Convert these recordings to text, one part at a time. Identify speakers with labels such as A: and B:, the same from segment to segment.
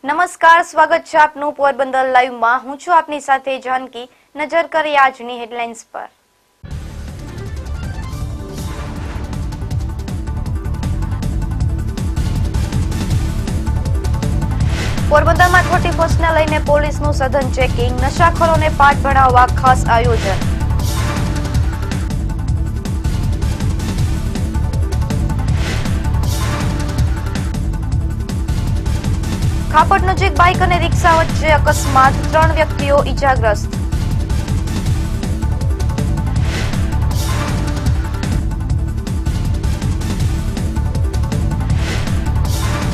A: નમસ્કાર, સ્વાગત છે આપનું પોરબંદર લાઈવમાં। હું છું આપની સાથે જાનકી। નજર કરીએ આજની હેડલાઇન્સ પર। પોરબંદરમાં 31st ને લઈને પોલીસનું સઘન ચેકિંગ, નશાખોરોને પાઠ ભણાવવા ખાસ આયોજન। ખાપટ નજીક બાઇક અને રિક્ષા વચ્ચે અકસ્માત, 3 વ્યક્તિઓ ઈજાગ્રસ્ત।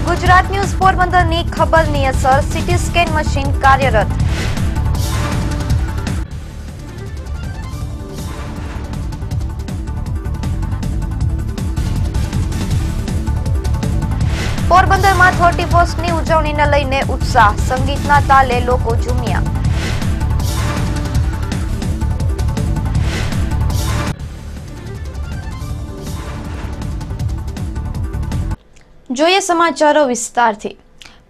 A: ગુજરાત ન્યૂઝ પોરબંદરની ખબરની અસર, સિટી સ્કેન મશીન કાર્યરત। પોરબંદરમાં 31st ની ઉજવણીને લઈને ઉત્સાહ, સંગીતના તાલે લોકો ઝૂમ્યા। જોઈએ સમાચારો વિસ્તારથી।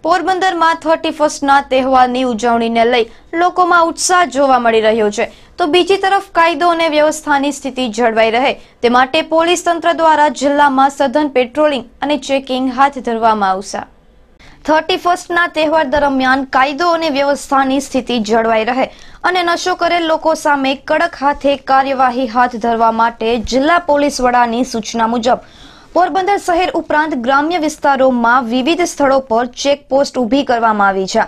A: પોરબંદરમાં 31st ના તહેવારની ઉજવણીને લઈ લોકોમાં ઉત્સાહ જોવા મળી રહ્યો છે, તો બીજી તરફ કાયદો અને વ્યવસ્થાની સ્થિતિ જળવાઈ રહે તે માટે પોલીસ તંત્ર દ્વારા જિલ્લામાં સઘન પેટ્રોલિંગ અને ચેકિંગ હાથ ધરવામાં આવશે। 31st ના તહેવાર દરમિયાન કાયદો અને વ્યવસ્થાની સ્થિતિ જળવાઈ રહે અને નશો કરેલ લોકો સામે કડક હાથે કાર્યવાહી હાથ ધરવા માટે જિલ્લા પોલીસ વડાની સૂચના મુજબ પોરબંદર શહેર ઉપરાંત ગ્રામ્ય વિસ્તારોમાં વિવિધ સ્થળો પર ચેકપોસ્ટ ઊભી કરવામાં આવી છે।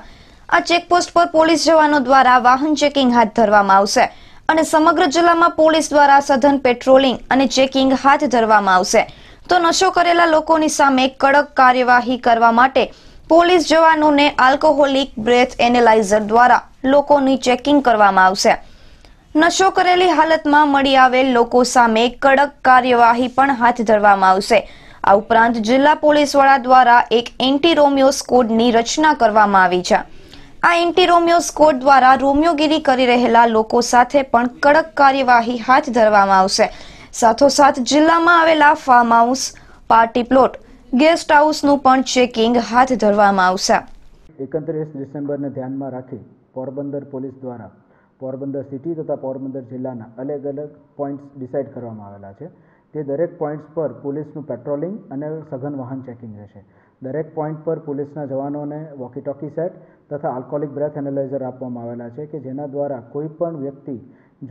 A: આ ચેકપોસ્ટ પર પોલીસ જવાનો દ્વારા વાહન ચેકિંગ હાથ ધરવામાં આવશે અને સમગ્ર જિલ્લામાં પોલીસ દ્વારા સઘન પેટ્રોલિંગ અને ચેકિંગ હાથ ધરવામાં આવશે। તો નશો કરેલા લોકોની સામે કડક કાર્યવાહી કરવા માટે પોલીસ જવાનોને આલ્કોહોલિક બ્રેથ એનાલાઇઝર દ્વારા લોકોની ચેકિંગ કરવામાં આવશે। નશો કરેલી હાલતમાં મળી આવેલ લોકો સામે કડક કાર્યવાહી પણ હાથ ધરવામાં આવશે। આ ઉપરાંત જિલ્લા પોલીસ વડા દ્વારા એક એન્ટી રોમિયો સ્કોડની રચના કરવામાં આવી છે। આ એન્ટી રોમિયો સ્કોડ દ્વારા રોમિયોગીરી કરી રહેલા લોકો સાથે પણ કડક કાર્યવાહી હાથ ધરવામાં આવશે। સાથોસાથ જિલ્લામાં આવેલા farm house, party plot, guest હાઉસનું પણ ચેકિંગ હાથ ધરવામાં આવશે।
B: 31 ડિસેમ્બરને ધ્યાનમાં રાખી પોરબંદર પોલીસ દ્વારા પોરબંદર સિટી તથા પોરબંદર જિલ્લાના અલગ અલગ પોઈન્ટ્સ ડિસાઇડ કરવામાં આવેલા છે। તે દરેક પોઈન્ટ્સ પર પોલીસનું પેટ્રોલિંગ અને સઘન વાહન ચેકિંગ રહેશે। દરેક પોઈન્ટ પર પોલીસના જવાનોને વોકી ટોકી સેટ તથા આલ્કોહોલિક બ્રેથ એનાલાઇઝર આપવામાં આવેલા છે કે જેના દ્વારા કોઈ પણ વ્યક્તિ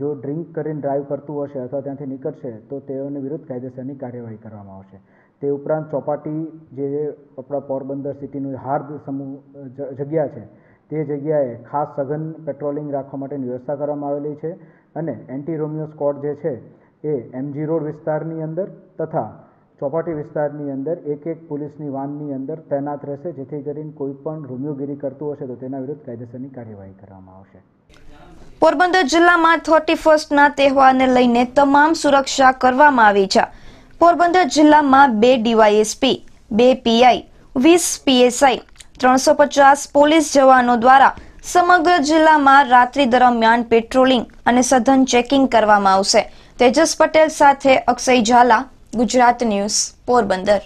B: જો ડ્રિંક કરીને ડ્રાઈવ કરતું હશે અથવા ત્યાંથી નીકળશે તો તેઓની વિરુદ્ધ કાયદેસરની કાર્યવાહી કરવામાં આવશે। તે ઉપરાંત ચોપાટી જે આપણા પોરબંદર સિટીનું હાર્દ સમૂહ જગ્યા છે તે જગ્યાએ ખાસ સઘન પેટ્રોલિંગ રાખવા માટેની વ્યવસ્થા કરવામાં આવેલી છે અને એન્ટી રોમિયો સ્કોડ જે છે એ એમજી રોડ વિસ્તારની અંદર તથા ચોપાટી વિસ્તારની અંદર એક પોલીસની વાનની અંદર તૈનાત રહેશે, જેથી કરીને કોઈ પણ રોમિયોગીરી કરતું હશે તો તેના વિરુદ્ધ કાયદેસરની કાર્યવાહી કરવામાં આવશે।
A: પોરબંદર જિલ્લામાં 31st ના તહેવારને લઈને તમામ સુરક્ષા કરવામાં આવી છે। પોરબંદર જિલ્લામાં 2 ડીવાયએસપી, 2 પીઆઈ, 20 પીએસઆઈ, 350 પોલીસ જવાનો દ્વારા સમગ્ર જિલ્લામાં રાત્રિ દરમિયાન પેટ્રોલિંગ અને સઘન ચેકિંગ કરવામાં આવશે। તેજસ પટેલ સાથે અક્ષય ઝાલા, ગુજરાત ન્યૂઝ, પોરબંદર।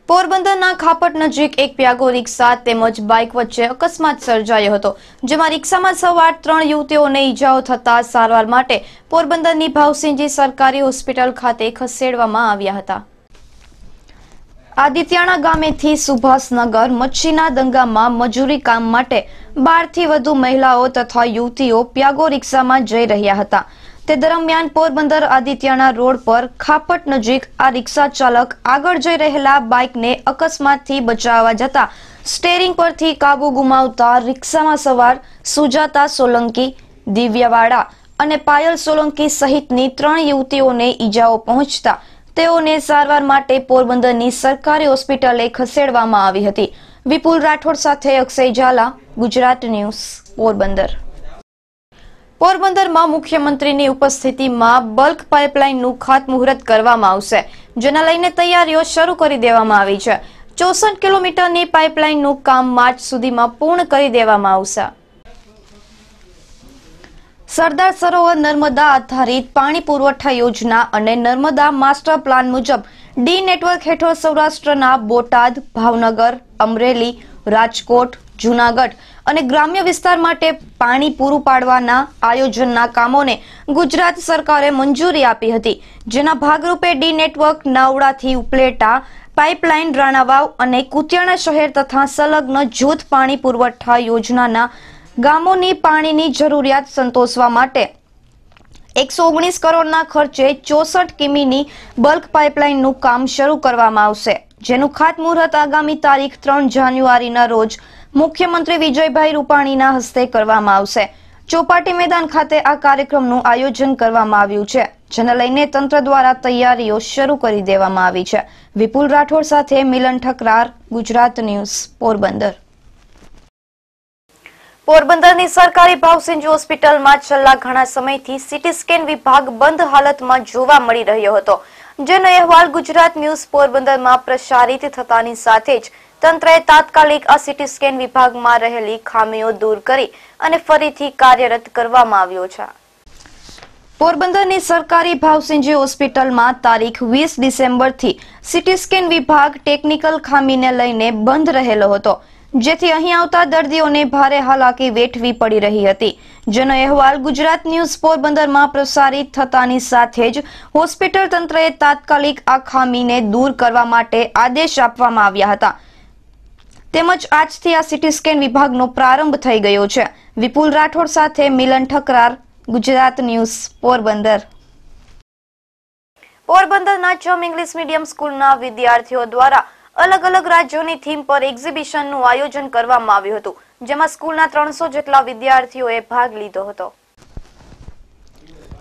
A: પોરબંદરના ખાપટ નજીક એક પ્યાગો રિક્ષા તેમજ બાઇક વચ્ચે અકસ્માત સર્જાયો હતો, જેમાં રિક્ષામાં સવાર 3 યુવતીઓને ઈજાઓ થતા સારવાર માટે પોરબંદરની ભાવસિંહજી સરકારી હોસ્પિટલ ખાતે ખસેડવામાં આવ્યા હતા। આદિત્યાણા ગામેથી સુભાષનગર મચ્છીના દંગામાં મજૂરી કામ માટે 12 થી વધુ મહિલાઓ તથા યુવતીઓ પ્યાગો રિક્ષામાં જઈ રહ્યા હતા। તે દરમિયાન પોરબંદર આદિત્યાણા રોડ પર ખાપટ નજીક આ રિક્ષા ચાલક આગળ જઈ રહેલા બાઇકને અકસ્માતથી બચાવવા જતા સ્ટેરિંગ પરથી કાબુ ગુમાવતા રિક્ષામાં સવાર સુજાતા સોલંકી, દિવ્યાવાડા અને પાયલ સોલંકી સહિતની 3 યુવતીઓને ઈજાઓ પહોંચતા તેઓને સારવાર માટે પોરબંદરની સરકારી હોસ્પિટલે ખસેડવામાં આવી હતી। વિપુલ રાઠોડ સાથે અક્ષય ઝાલા, ગુજરાત ન્યૂઝ, પોરબંદર। પોરબંદરમાં મુખ્યમંત્રીની ઉપસ્થિતિમાં બલ્ક પાઇપલાઇનનું ખાતમુહૂર્ત કરવામાં આવશે, જેના લઈને તૈયારીઓ શરૂ કરી દેવામાં આવી છે। 64 કિલોમીટરની પાઇપલાઇનનું કામ માર્ચ સુધીમાં પૂર્ણ કરી દેવામાં આવશે। સરદાર સરોવર નર્મદા આધારિત પાણી પુરવઠા યોજના અને નર્મદા માસ્ટર પ્લાન મુજબ ડી નેટવર્ક હેઠળ સૌરાષ્ટ્રના બોટાદ, ભાવનગર, અમરેલી, રાજકોટ, જૂનાગઢ અને ગ્રામ્ય વિસ્તાર માટે પાણી પૂરું પાડવાના આયોજનના કામોને ગુજરાત સરકારે મંજૂરી આપી હતી, જેના ભાગરૂપે ડી નેટવર્ક નાવડાથી ઉપલેટા પાઇપલાઇન રાણાવાવ અને કુતિયાણા શહેર તથા સંલગ્ન જૂથ પાણી પુરવઠા યોજનાના ગામોની પાણીની જરૂરિયાત સંતોષવા માટે 119 કરોડના ખર્ચે 64 કિમીની બલ્ક પાઇપલાઇનનું કામ શરૂ કરવામાં આવશે, જેનું ખાતમુહૂર્ત આગામી તારીખ 3 જાન્યુઆરીના રોજ મુખ્યમંત્રી વિજયભાઈ રૂપાણીના હસ્તે કરવામાં આવશે। ચોપાટી મેદાન ખાતે આ કાર્યક્રમનું આયોજન કરવામાં આવ્યું છે, જેને લઈને તંત્ર દ્વારા તૈયારીઓ શરૂ કરી દેવામાં આવી છે। વિપુલ રાઠોડ સાથે મિલન ઠકરાર, ગુજરાત ન્યૂઝ, પોરબંદર। પોરબંદરની સરકારી ભાવસિંજ હોસ્પિટલમાં છેલ્લા ઘણા સમયથી સીટી સ્કેન વિભાગ બંધ હાલતમાં જોવા મળી રહ્યો હતો, જેનો અહેવાલ ગુજરાત ન્યૂઝ પોરબંદરમાં પ્રસારિત થતાની સાથે જ તંત્રએ તાત્કાલિક આ સીટી સ્કેન વિભાગમાં રહેલી ખામીઓ દૂર કરી અને ફરીથી કાર્યરત કરવામાં આવ્યો છે। પોરબંદરની સરકારી ભાવસિંજી હોસ્પિટલમાં તારીખ 20 ડિસેમ્બરથી સીટી સ્કેન વિભાગ ટેકનિકલ ખામીને લઈને બંધ રહેલો હતો, જેથી અહીં આવતા દર્દીઓને ભારે હાલાકી વેઠવી પડી રહી હતી, જેનો અહેવાલ ગુજરાત ન્યૂઝ પોરબંદરમાં પ્રસારિત થતાની સાથે જ હોસ્પિટલ તંત્રએ તાત્કાલિક આ ખામીને દૂર કરવા માટે આદેશ આપવામાં આવ્યા હતા, તેમજ આજથી આ સીટી સ્કેન વિભાગનો પ્રારંભ થઈ ગયો છે। વિપુલ રાઠોડ સાથે મિલન ઠકરાર, ગુજરાત ન્યૂઝ, પોરબંદર। પોરબંદરના ચમ ઇંગ્લિશ મીડિયમ સ્કૂલના વિદ્યાર્થીઓ દ્વારા અલગ અલગ રાજ્યોની થીમ પર એક્ઝિબિશનનું આયોજન કરવામાં આવ્યું હતું, જેમાં સ્કૂલના 300 જેટલા વિદ્યાર્થીઓએ ભાગ લીધો હતો।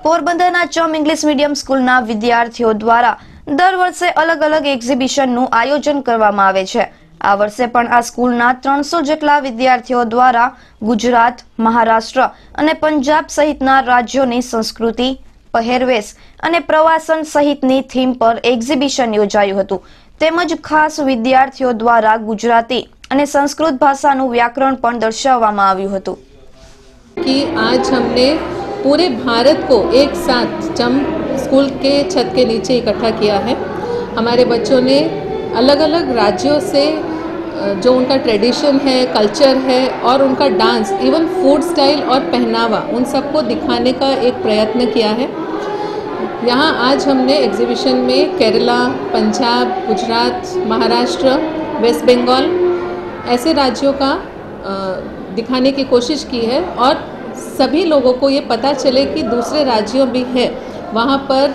A: પોરબંદરના ચમ ઇંગ્લિશ મીડિયમ સ્કૂલના વિદ્યાર્થીઓ દ્વારા દર વર્ષે અલગ અલગ એક્ઝિબિશનનું આયોજન કરવામાં આવે છે। આ વર્ષે પણ આ સ્કૂલના 300 જેટલા વિદ્યાર્થીઓ દ્વારા ગુજરાત, મહારાષ્ટ્ર અને પંજાબ સહિતના રાજ્યોની સંસ્કૃતિ, પહેરવેશ અને પ્રવાસન સહિતની થીમ પર એક્ઝિબિશન યોજાયું હતું, તેમજ ખાસ વિદ્યાર્થીઓ દ્વારા ગુજરાતી અને સંસ્કૃત ભાષાનું વ્યાકરણ પણ દર્શાવવામાં આવ્યું હતું।
C: कि आज हमने पूरे भारत को एक साथ चम स्कूल के छत के नीचे इकट्ठा किया है। हमारे बच्चों ने अलग अलग राज्यों से जो उनका ट्रेडिशन है, कल्चर है और उनका डांस, इवन फूड स्टाइल और पहनावा, उन सबको दिखाने का एक प्रयत्न किया है। यहाँ आज हमने एग्जीबिशन में केरला, पंजाब, गुजरात, महाराष्ट्र, वेस्ट बंगाल ऐसे राज्यों का दिखाने की कोशिश की है और सभी लोगों को ये पता चले कि दूसरे राज्यों भी है, वहाँ पर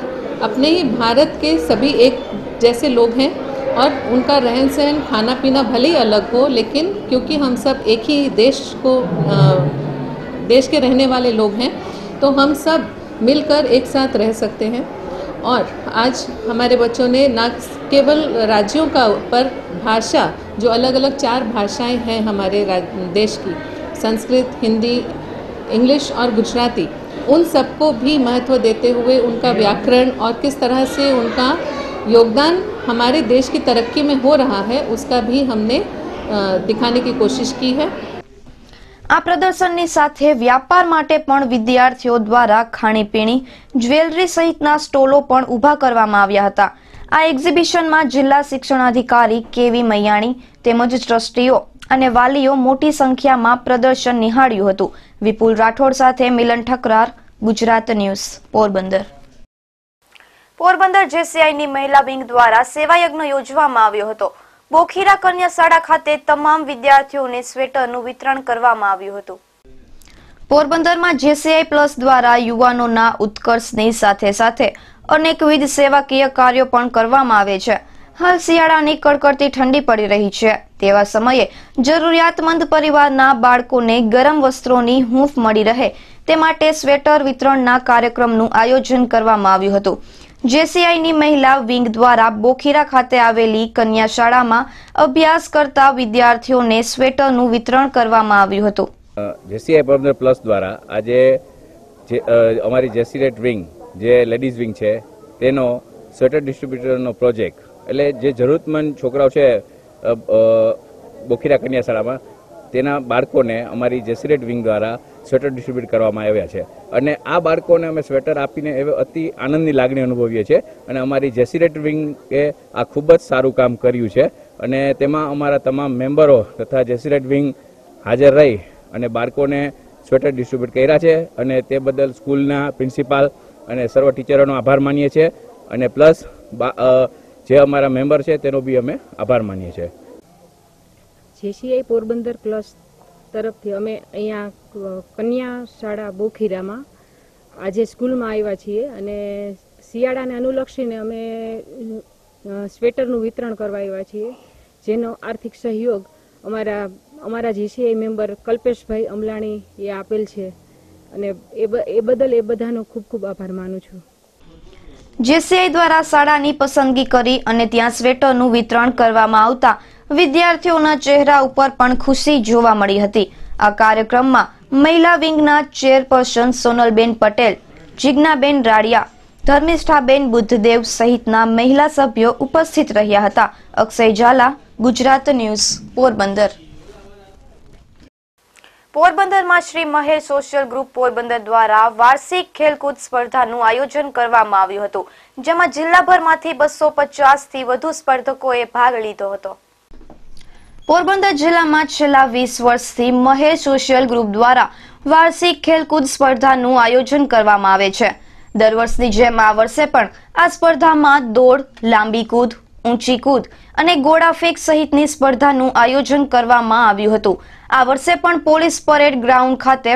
C: अपने ही भारत के सभी एक जैसे लोग हैं और उनका रहन सहन, खाना पीना भले ही अलग हो, लेकिन क्योंकि हम सब एक ही देश के रहने वाले लोग हैं, तो हम सब मिलकर एक साथ रह सकते हैं। और आज हमारे बच्चों ने न केवल राज्यों का पर भाषा, जो अलग अलग 4 भाषाएं हैं हमारे देश की, संस्कृत, हिंदी, इंग्लिश और गुजराती, उन सबको भी महत्व देते हुए उनका व्याकरण और किस तरह से उनका योगदान हमारे देश की तरक्की में हो रहा है, उसका भी हमने दिखाने की कोशिश की है।
A: આ પ્રદર્શનની સાથે વ્યાપાર માટે પણ વિદ્યાર્થીઓ દ્વારા ખાણીપીણી, જ્વેલરી સહિતના સ્ટોલો પણ ઊભા કરવામાં આવ્યા હતા। આ એક્ઝિબિશનમાં જિલ્લા શિક્ષણાધિકારી કેવી મૈયાણી તેમજ ટ્રસ્ટીઓ અને વાલીઓ મોટી સંખ્યામાં પ્રદર્શન નિહાળ્યું હતું। વિપુલ રાઠોડ સાથે મિલન ઠકરાર, ગુજરાત ન્યૂઝ, પોરબંદર। પોરબંદર જેસીઆઈની મહિલા વિંગ દ્વારા સેવાયજ્ઞ યોજવામાં આવ્યો હતો। બોખીરા કન્યા શાળા ખાતે તમામ વિદ્યાર્થીઓને સ્વેટરનું વિતરણ કરવામાં આવ્યું હતું। પોરબંદરમાં જેસીઆઈ પ્લસ દ્વારા યુવાનોના ઉત્કર્ષની સાથે સાથે અનેકવિધ સેવાકીય કાર્યો પણ કરવામાં આવે છે। હાલ શિયાળાની કડકડતી ઠંડી પડી રહી છે, તેવા સમયે જરૂરિયાતમંદ પરિવારના બાળકોને ગરમ વસ્ત્રોની હૂંફ મળી રહે તે માટે સ્વેટર વિતરણના કાર્યક્રમનું આયોજન કરવામાં આવ્યું હતું। જેસીઆઈની મહિલા વિંગ દ્વારા બોખીરા ખાતે આવેલી કન્યા શાળામાં અભ્યાસ કરતા વિદ્યાર્થીઓને સ્વેટરનું વિતરણ કરવામાં આવ્યું હતું।
D: જેસીઆઈ પોરબંદર પ્લસ દ્વારા આજે અમારી જેસીરેટ વિંગ જે લેડીઝ વિંગ છે તેનો સ્વેટર ડિસ્ટ્રીબ્યુટરનો પ્રોજેક્ટ, એટલે જે જરૂરતમંદ છોકરાઓ છે બોખીરા કન્યા શાળામાં તેના બાળકોને અમારી જેસીરેટ વિંગ દ્વારા સ્વેટર ડિસ્ટ્રીબ્યુટ કરવામાં આવ્યા છે અને આ બાળકોને અમે સ્વેટર આપીને એવે અતિ આનંદની લાગણી અનુભવીએ છીએ અને અમારી જેસીરેટ વિંગે આ ખૂબ જ સારું કામ કર્યું છે અને તેમાં અમારા તમામ મેમ્બરો તથા જેસીરેટ વિંગ હાજર રહી અને બાળકોને સ્વેટર ડિસ્ટ્રીબ્યુટ કર્યા છે અને તે બદલ સ્કૂલના પ્રિન્સિપાલ અને સર્વ ટીચરોનો આભાર માનીએ છીએ અને પ્લસ જે અમારા મેમ્બર છે તેનો બી અમે આભાર માનીએ છીએ.
E: જેસીઆઈ પોરબંદર પ્લસ તરફથી અમે અહીંયા કન્યા શાળા બોખીરામાં આજે સ્કૂલમાં આવ્યા છીએ અને શિયાળાને અનુલક્ષીને અમે સ્વેટરનું વિતરણ કરવા આવ્યા છીએ, જેનો આર્થિક સહયોગ અમારા જેસીઆઈ મેમ્બર કલ્પેશભાઈ અમલાણી એ આપેલ છે અને એ બદલ એ બધાનો ખૂબ ખૂબ આભાર માનું છું.
A: જેસીઆઈ દ્વારા શાળાની પસંદગી કરી અને ત્યાં સ્વેટરનું વિતરણ કરવામાં આવતા વિદ્યાર્થીઓના ચહેરા ઉપર પણ ખુશી જોવા મળી હતી. આ કાર્યક્રમમાં મહિલા વિંગના ચેરપર્સન સોનલબેન પટેલ, જિજ્ઞાબેન રાડિયા, ધર્મિષ્ઠાબેન બુદ્ધદેવ સહિતના મહિલા સભ્યો ઉપસ્થિત રહ્યા હતા. અક્ષય ઝાલા, ગુજરાત ન્યૂઝ, પોરબંદર. પોરબંદરમાં શ્રી મહેર સોશિયલ ગ્રુપ પોરબંદર દ્વારા વાર્ષિક ખેલકૂદ સ્પર્ધાનું આયોજન કરવામાં આવ્યું હતું, જેમાં જિલ્લાભરમાંથી 250 થી વધુ સ્પર્ધકોએ ભાગ લીધો હતો. પોરબંદર જિલ્લામાં છેલ્લા 20 વર્ષથી મહેર સોશિયલ ગ્રુપ દ્વારા વાર્ષિક ખેલકૂદ સ્પર્ધાનું આયોજન કરવામાં આવે છે. દર વર્ષની જેમ આ વર્ષે પણ આ સ્પર્ધામાં દોડ, લાંબી કૂદ, ઊંચી કૂદ અને ગોળા ફેંક સહિતની સ્પર્ધાનું આયોજન કરવામાં આવ્યું હતું. આ વર્ષે પણ પોલીસ પરેડ ગ્રાઉન્ડ ખાતે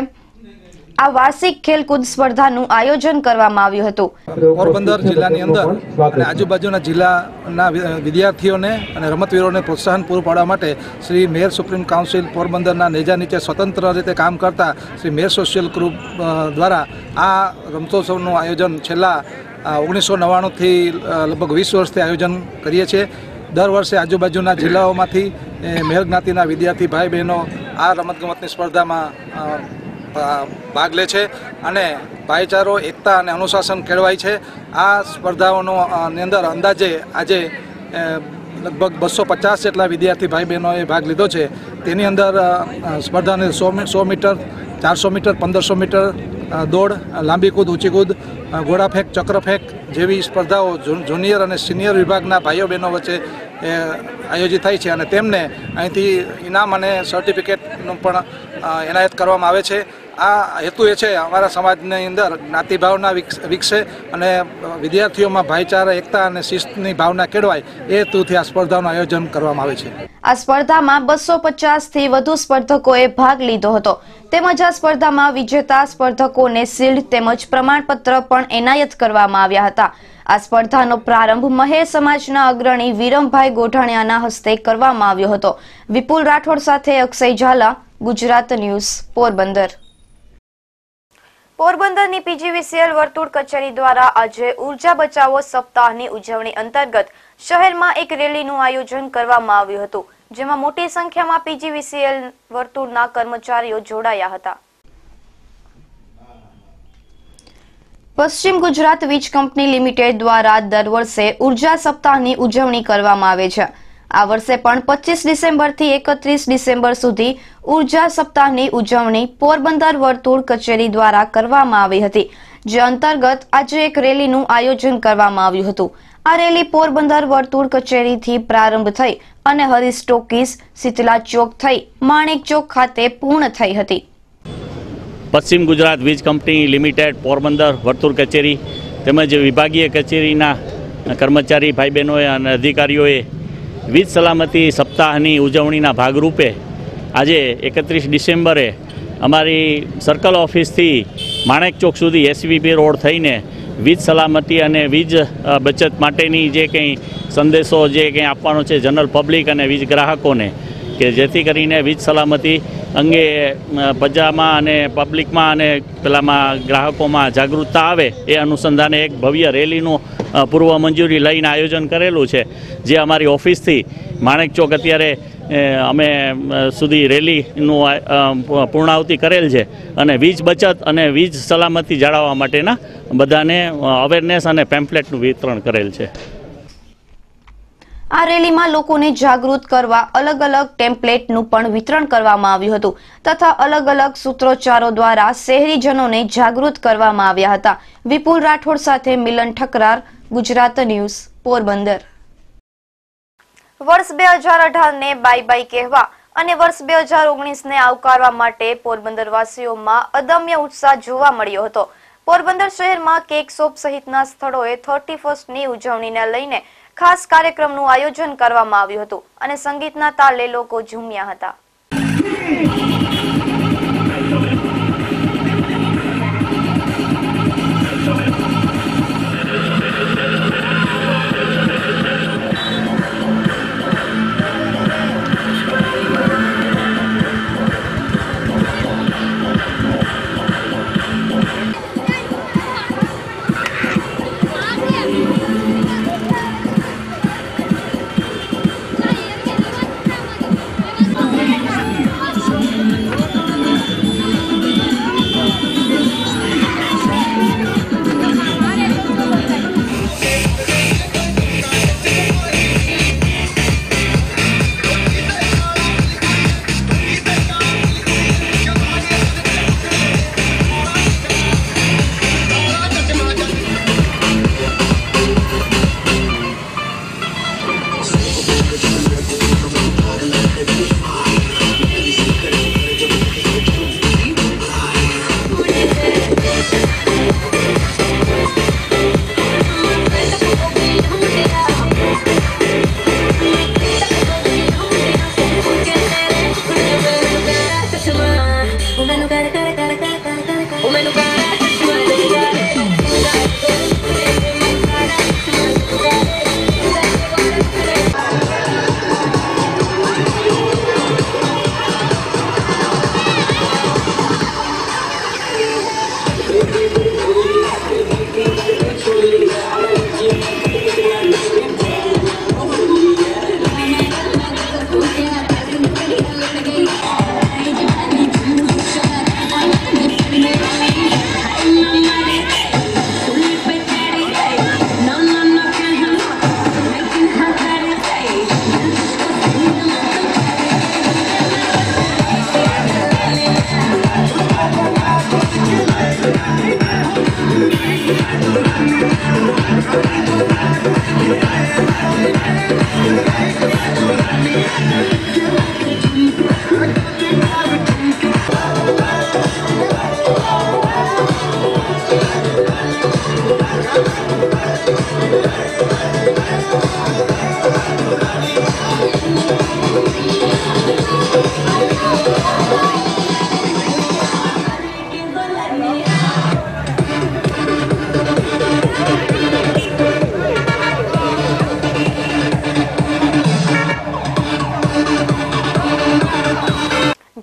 A: આ વાર્ષિક ખેલકૂદ સ્પર્ધાનું આયોજન કરવામાં આવ્યું હતું.
F: પોરબંદર જિલ્લાની અંદર અને આજુબાજુના જિલ્લાના વિદ્યાર્થીઓને અને રમતવીરોને પ્રોત્સાહન પૂરું પાડવા માટે શ્રી મેયર સુપ્રીમ કાઉન્સિલ પોરબંદરના નેજા નીચે સ્વતંત્ર રીતે કામ કરતા શ્રી મેયર સોશિયલ ગ્રુપ દ્વારા આ રમતોત્સવનું આયોજન છેલ્લા 1999થી લગભગ 20 વર્ષથી આયોજન કરીએ છીએ. દર વર્ષે આજુબાજુના જિલ્લાઓમાંથી મેયર જ્ઞાતિના વિદ્યાર્થી ભાઈ બહેનો આ રમતગમતની સ્પર્ધામાં ભાગ લે છે અને ભાઈચારો, એકતા અને અનુશાસન કેળવાય છે. આ સ્પર્ધાઓની અંદર અંદાજે આજે લગભગ 250 જેટલા વિદ્યાર્થી ભાઈ બહેનોએ ભાગ લીધો છે. તેની અંદર સ્પર્ધાને 100 મીટર, 400 મીટર, 1500 મીટર દોડ, લાંબી કૂદ, ઊંચી કૂદ, ગોળા ફેંક, ચક્ર ફેંક જેવી સ્પર્ધાઓ જુનિયર અને સિનિયર વિભાગના ભાઈઓ બહેનો વચ્ચે આયોજિત થાય છે અને તેમને અહીંથી ઇનામ અને સર્ટિફિકેટનું પણ એનાયત કરવામાં આવે છે. આ હેતુ એ છે અમારા સમાજની અંદર જ્ઞાતિભાવના વિકસે અને વિદ્યાર્થીઓમાં ભાઈચારા, એકતા અને શિસ્તની ભાવના કેળવાય એ હેતુથી આ સ્પર્ધાનું આયોજન કરવામાં આવે છે.
A: આ સ્પર્ધામાં 250 થી વધુ સ્પર્ધકોએ ભાગ લીધો હતો. તેમજ આ સ્પર્ધામાં વિજેતા સ્પર્ધકોને શિલ્ડ તેમજ પ્રમાણપત્ર પણ એનાયત કરવામાં આવ્યા હતા. આ સ્પર્ધાનો પ્રારંભ મહેર સમાજના અગ્રણી વિરમભાઈ ગોઢાણિયાના હસ્તે કરવામાં આવ્યો હતો. વિપુલ રાઠોડ સાથે અક્ષય ઝાલા, ગુજરાત ન્યૂઝ, પોરબંદર. પોરબંદરની પીજીવીસીએલ વર્તુળ કચેરી દ્વારા આજે ઉર્જા બચાવો સપ્તાહની ઉજવણી અંતર્ગત શહેરમાં એક રેલીનું આયોજન કરવામાં આવ્યું હતું, જેમાં મોટી સંખ્યામાં પીજીવીસીએલ વર્તુળના કર્મચારીઓ જોડાયા હતા. પશ્ચિમ ગુજરાત વીજ કંપની લિમિટેડ દ્વારા દર વર્ષે ઉર્જા સપ્તાહની ઉજવણી કરવામાં આવે છે. આ વર્ષે પણ 25 ડિસેમ્બરથી 31 ડિસેમ્બર સુધી ઉર્જા સપ્તાહની ઉજવણી પોરબંદર વર્તુળ કચેરી દ્વારા કરવામાં આવી હતી, જે અંતર્ગત આજે એક રેલીનું આયોજન કરવામાં આવ્યું હતું. આ રેલી પોરબંદર વર્તુળ કચેરીથી પ્રારંભ થઈ અને હરીશ ટોકીઝ, શીતલા ચોક થઈ માણેક ચોક ખાતે પૂર્ણ થઈ હતી.
G: પશ્ચિમ ગુજરાત વીજ કંપની લિમિટેડ પોરબંદર વર્તુળ કચેરી તેમજ વિભાગીય કચેરીના કર્મચારી ભાઈ બહેનોએ અને અધિકારીઓએ વીજ સલામતી સપ્તાહની ઉજવણીના ભાગરૂપે આજે 31 ડિસેમ્બરે અમારી સર્કલ ઓફિસથી માણેક ચોક સુધી એસવીબી રોડ થઈને વીજ સલામતી અને વીજ બચત માટેની જે કંઈ સંદેશો જે કંઈ આપવાનો છે જનરલ પબ્લિક અને વીજ ગ્રાહકોને, કે જેથી કરીને વીજ સલામતી અંગે પ્રજામાં અને પબ્લિકમાં અને પેલામાં ગ્રાહકોમાં જાગૃતતા આવે એ અનુસંધાને એક ભવ્ય રેલીનું પૂર્વ મંજૂરી લઈને આયોજન કરેલું છે, જે અમારી ઓફિસથી માણેક ચોક અત્યારે અમે સુધી રેલીનું પૂર્ણાહુતિ કરેલ છે અને વીજ બચત અને વીજ સલામતી જાળવવા માટેના બધાને અવેરનેસ અને પેમ્ફલેટનું વિતરણ કરેલ છે.
A: આ રેલીમાં લોકોને જાગૃત કરવા અલગ અલગ ટેમ્પલેટનું પણ વિતરણ કરવામાં આવ્યું હતું તથા અલગ અલગ સૂત્રોચ્ચારો દ્વારા શહેરીજનોને જાગૃત કરવામાં આવ્યા હતા। વિપુલ રાઠોડ સાથે મિલન ઠકરાર, ગુજરાત ન્યૂઝ, પોરબંદર। વર્ષ 2018 ને બાય બાય કહેવા અને વર્ષ 2019 ને આવકારવા માટે પોરબંદરવાસીઓમાં અદમ્ય ઉત્સાહ જોવા મળ્યો હતો। પોરબંદર શહેરમાં કેક શોપ સહિતના સ્થળોએ 31st ઉજવણીને લઈને ખાસ કાર્યક્રમનું આયોજન કરવામાં આવ્યું હતું અને સંગીતના તાલે લોકો ઝૂમ્યા હતા।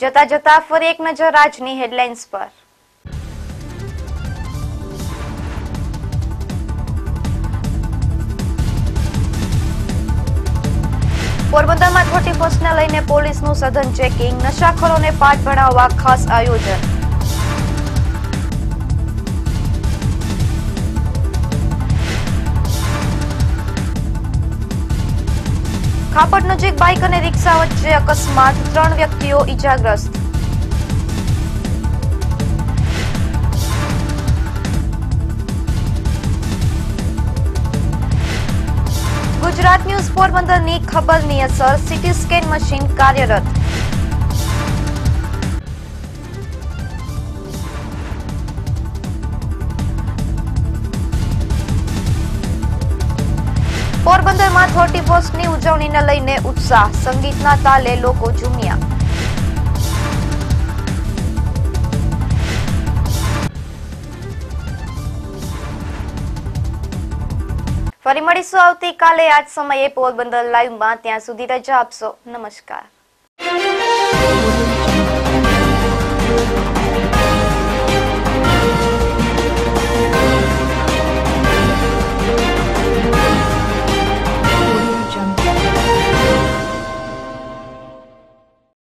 A: जता जता फरी एक नजर આજની હેડલાઇન્સ પર। પોરબંદરમાં 31st ને લઈને પોલીસનું સઘન ચેકિંગ, નશાખોરોને પાઠ ભણાવવા ખાસ આયોજન। ખાપટ નજીક બાઇક અને રિક્ષા વચ્ચે અકસ્માત, 3 વ્યક્તિઓ ઈજાગ્રસ્ત। ગુજરાત ન્યૂઝ પોરબંદરની ખબરની અસર, સિટી સ્કેન મશીન કાર્યરત। પોરબંદરમાં 31st ની ઉજવણીને લઈને ઉત્સાહ, સંગીતના તાલે લોકો ઝૂમ્યા। ફરી મળીશું આવતીકાલે આ જ સમયે પોરબંદર લાઈવમાં। ત્યાં સુધી રજા આપશો। નમસ્કાર।